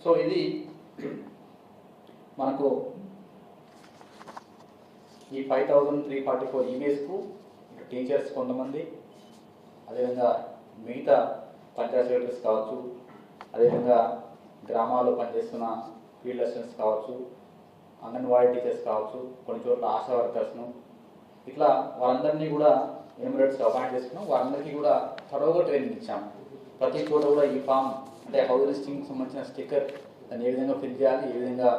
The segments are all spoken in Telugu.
సో ఇది మనకు ఈ 5344 ఈమెయిల్స్కు టీచర్స్ కొంతమంది, అదేవిధంగా మిగతా పంచాయత్ సెక్రటరీస్ కావచ్చు, అదేవిధంగా గ్రామాల్లో పనిచేస్తున్న ఫీల్డ్ అసిస్టెంట్స్ కావచ్చు, అంగన్వాడీ టీచర్స్ కావచ్చు, కొన్ని చోట్ల ఆశా వర్కర్స్ను, ఇట్లా వాళ్ళందరినీ కూడా ఎన్యూమరేటర్స్గా అపాయింట్ చేసుకున్నాం. వారందరికీ కూడా త్వరగా ట్రైనింగ్ ఇచ్చాము. ప్రతి చోట కూడా ఈ ఫామ్ అంటే హౌస్ లిస్టింగ్కి సంబంధించిన స్టిక్కర్ దాన్ని ఏ విధంగా ఫిల్ చేయాలి, ఏ విధంగా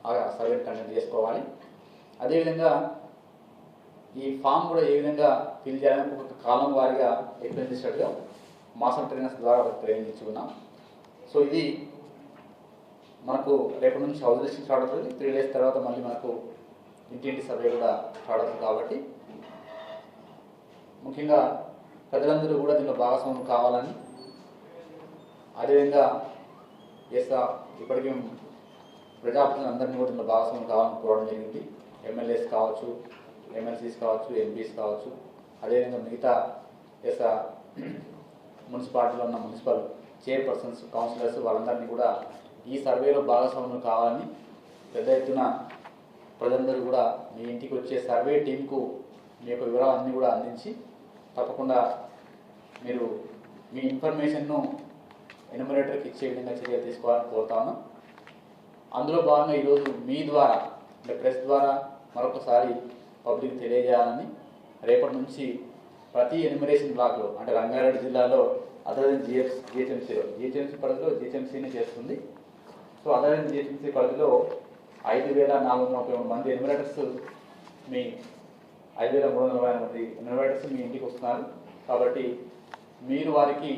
ఆ సర్వే కండక్ట్ చేసుకోవాలి, అదేవిధంగా ఈ ఫామ్ కూడా ఏ విధంగా ఫిల్ చేయాలని ఒక కాలం వారీగా ఎక్స్ప్లెయిన్ చేసేట్టుగా మాసం ట్రైనర్స్ ద్వారా ట్రైనింగ్ ఇచ్చుకున్నాం. సో ఇది మనకు రేపటి నుంచి హౌస్ లిస్టింగ్ స్టార్ట్ అవుతుంది. 3 days తర్వాత మళ్ళీ మనకు ఇంటింటి సర్వే కూడా స్టార్ట్ అవుతుంది. కాబట్టి ముఖ్యంగా ప్రజలందరూ కూడా దీనిలో భాగస్వామ్యం కావాలని, అదేవిధంగా ఇప్పటికీ ప్రజాప్రతినిధులు అందరినీ కూడా దీనిలో భాగస్వామ్యం కావాలని కోరడం జరిగింది. ఎమ్మెల్యేస్ కావచ్చు, ఎమ్మెల్సీస్ కావచ్చు, ఎంపీస్ కావచ్చు, అదేవిధంగా మిగతా మున్సిపాలిటీలో ఉన్న మున్సిపల్ చైర్పర్సన్స్, కౌన్సిలర్స్ వాళ్ళందరినీ కూడా ఈ సర్వేలో భాగస్వామ్యం కావాలని పెద్ద ఎత్తున ప్రజలందరూ కూడా మీ ఇంటికి వచ్చే సర్వే టీంకు మీ యొక్క వివరాలన్నీ కూడా అందించి తప్పకుండా మీరు మీ ఇన్ఫర్మేషన్ను ఎన్యూమరేటర్కి ఇచ్చే విధంగా చర్యలు తీసుకోవాలని కోరుతాను. అందులో భాగంగా ఈరోజు మీ ద్వారా అంటే ప్రెస్ ద్వారా మరొకసారి పబ్లిక్ తెలియజేయాలని, రేపటి నుంచి ప్రతి ఎన్యూమరేషన్ బ్లాక్లో అంటే రంగారెడ్డి జిల్లాలో అదర్ దెన్ జిహెచ్ఎంసీ పరిధిలో జిహెచ్ఎంసీని చేస్తుంది. సో అదర్ దెన్ జిహెచ్ఎంసీ పరిధిలో 5433 మంది ఎన్యూమరేటర్స్ మీ 5340 మంది ఎన్యూమరేటర్స్ మీ ఇంటికి వస్తున్నారు. కాబట్టి మీరు వారికి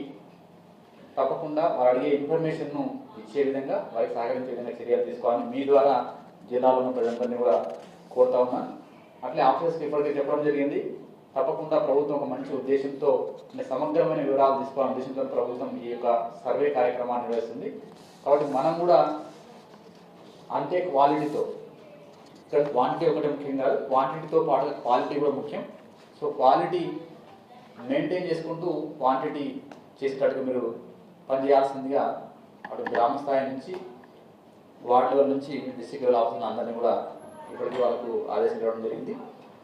తప్పకుండా వారు అడిగే ఇన్ఫర్మేషన్ను ఇచ్చే విధంగా, వారికి సహకరించే విధంగా చర్యలు తీసుకోవాలని మీ ద్వారా జిల్లాలో ఉన్న ప్రజలందరినీ కూడా కోరుతా ఉన్నాను. అట్లే ఆఫీసర్స్కి ఇప్పటికే చెప్పడం జరిగింది. తప్పకుండా ప్రభుత్వం ఒక మంచి ఉద్దేశంతో సమగ్రమైన వివరాలు తీసుకోవాలనే ఉద్దేశంతో ప్రభుత్వం ఈ యొక్క సర్వే కార్యక్రమాన్ని నిర్వహిస్తుంది. కాబట్టి మనం కూడా అంతే క్వాలిటీతో, ఇక్కడ క్వాంటిటీ ఒకటి ముఖ్యం కాదు, క్వాంటిటీతో పాటు క్వాలిటీ కూడా ముఖ్యం. సో క్వాలిటీ మెయింటైన్ చేసుకుంటూ క్వాంటిటీ చేసేటట్టుగా మీరు పనిచేయాల్సిందిగా అటు గ్రామ స్థాయి నుంచి, వార్డు లెవెల్ నుంచి డిస్ట్రిక్ట్ లెవెల్ ఆఫీసర్లు అందరినీ కూడా ఇప్పటికీ వాళ్ళకు ఆదేశం ఇవ్వడం జరిగింది.